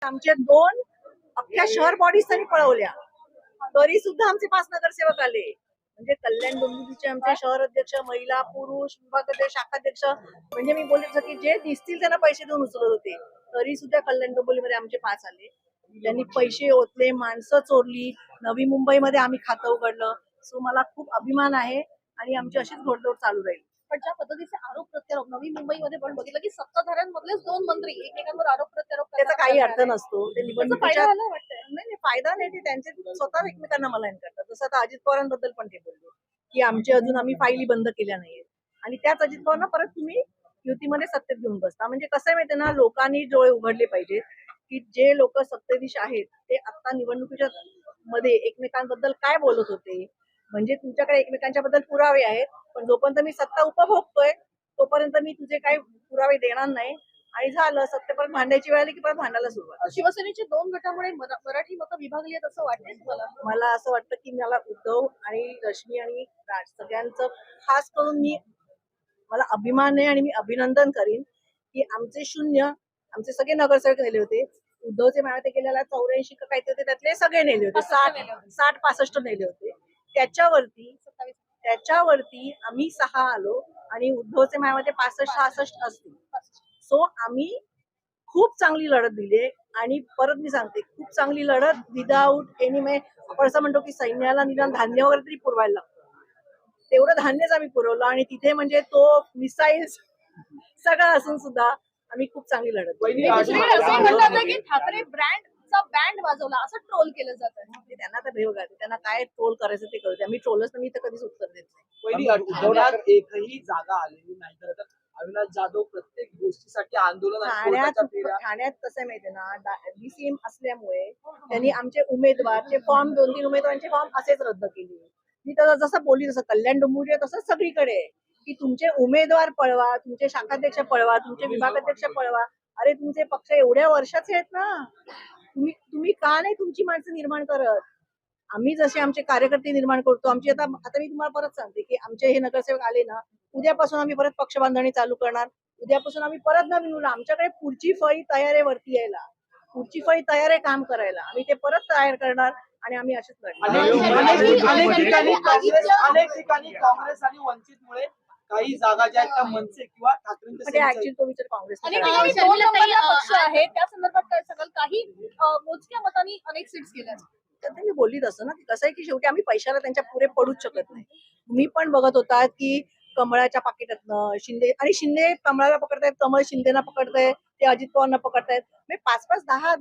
आमचे दोन अख्ख्या शहर बॉडीज त्यांनी पळवल्या, तरी सुद्धा आमचे 5 नगरसेवक आले. म्हणजे कल्याण डोंबिवलीचे आमचे शहर अध्यक्ष, महिला, पुरुष, विभागाध्यक्ष, शाखाध्यक्ष, म्हणजे मी बोलले की जे दिसतील त्यांना पैसे देऊन उचलत होते, तरी सुद्धा कल्याण डोंबिवलीमध्ये आमचे 5 आले. त्यांनी पैसे ओतले, माणसं चोरली. नवी मुंबईमध्ये आम्ही खातं उघडलं. सो मला खूप अभिमान आहे आणि आमची अशीच घोडदौड चालू राहील. पण ज्या पद्धतीचे आरोप प्रत्यारोप नवी मुंबईमध्ये पण बघितलं की सत्ताधाऱ्यांमधलेच 2 मंत्री एकमेकांवर आरोप प्रत्यारोप त्याचा करताना काही आपल्याला अर्थ मिळाले. नसतो. ते त्याचा निवडणुकीच्या फायदा झाला वाटतंय. नाही फायदा नाही, ते त्यांचे स्वतः एकमेकांना मलाईन करतात. जसं आता अजित पवारांबद्दल पण ते बोलले की आमचे अजून आम्ही फाईली बंद केल्या नाहीये, आणि त्याच अजित पवारांना परत तुम्ही युतीमध्ये सत्तेत घेऊन बसता. म्हणजे कसं आहे माहितीये ना, लोकांनी डोळे उघडले पाहिजेत की जे लोक सत्तेधीश आहेत ते आता निवडणुकीच्या मध्ये एकमेकांबद्दल काय बोलत होते. म्हणजे तुमच्याकडे एकमेकांच्या बद्दल पुरावे आहेत, पण जोपर्यंत मी सत्ता उपभोगतोय तोपर्यंत मी तुझे काही पुरावे देणार नाही. आणि झालं सत्य परत भांडायची वेळ आली की परत भांडायला सुरुवात. शिवसेनेच्या 2 गटामुळे मराठी मतं विभागली आहेत असं वाटतंय तुम्हाला? मला असं वाटतं की मला उद्धव आणि रश्मी आणि राज सगळ्यांचं खास करून मला अभिमान आहे आणि मी अभिनंदन करीन की आमचे शून्य, आमचे सगळे नगरसेवक नेले होते. उद्धवचे मायाते केलेला 84 का काहीतरी होते, त्यातले सगळे नेले होते. 60-65 नेले होते. त्याच्यावरती आम्ही 6 आलो आणि उद्धवचे मायामध्ये 65-66 असतील. सो आम्ही खूप चांगली लढत दिली आणि परत मी सांगते, खूप चांगली लढत विदाऊट एनी आपण असं म्हणतो की सैन्याला निदान धान्य वगैरे तरी पुरवायला लागतं, तेवढं धान्यच आम्ही पुरवलं. आणि तिथे म्हणजे तो मिसाईल्स सगळं असून सुद्धा आम्ही खूप चांगली लढत दिली. असं म्हणतात की ठाकरे ब्रँडचा बँड वाजवला असं ट्रोल केलं जातं. म्हणजे त्यांना तर भेव घालते, त्यांना काय ट्रोल करायचं ते करू द्या. मी ट्रोलच तर मी तर कधीच उत्तर देत नाही. पहिली उद्धवण्यात एकही जागा आलेली नाही, तर आता अविनाश जाधव प्रत्येक गोष्टीसाठी आंदोलन आणि कोर्टाच्या फेऱ्या. ठाण्यात कसं आहे माहितीये ना, डीसीएम असल्यामुळे त्यांनी आमचे उमेदवारचे फॉर्म 2-3 उमेदवारांचे फॉर्म असेच रद्द केले. मी तर जसं बोलली तसं कल्याण डोंबिवली तसंच सगळीकडे आहे की तुमचे उमेदवार पळवा, तुमचे शाखाध्यक्ष पळवा, तुमचे विभागाध्यक्ष पळवा. अरे तुमचे पक्ष एवढ्या वर्षाचे आहेत ना, तुम्ही का नाही तुमची माणसं निर्माण करत? आम्ही जसे आमचे कार्यकर्ते निर्माण करतो, आमची आता मी तुम्हाला परत सांगते की आमचे हे नगरसेवक आले ना, उद्यापासून आम्ही परत पक्ष बांधणी चालू करणार. उद्यापासून आम्ही परत नवीन मुलं, आमच्याकडे पुढची फळी तयार आहे वरती यायला, पुढची फळी तयार आहे काम करायला. आम्ही ते परत तयार करणार आणि आम्ही असेच अनेक ठिकाणी काँग्रेस आणि वंचितमुळे काही जागा ज्या आहेत त्या मनसे किंवा म्हणजे ऍक्च्युअली तो विचार काँग्रेस अनेक ठिकाणी 2 नंबरला पक्ष आहे त्या संदर्भात काय सांगाल? काही मोजक्या मतांनी अनेक सीट्स गेल्या. तर मी बोलली तसं ना, की कसं आहे की शेवटी आम्ही पैशाला त्यांच्या पुढे पडूच शकत नाही. तुम्ही पण बघत होतात की कमळाच्या पाकिटातनं शिंदे कमळाला पकडतायत, कमळ शिंदेना पकडतायत, ते अजित पवारना पकडतायत. म्हणजे 5-5, 10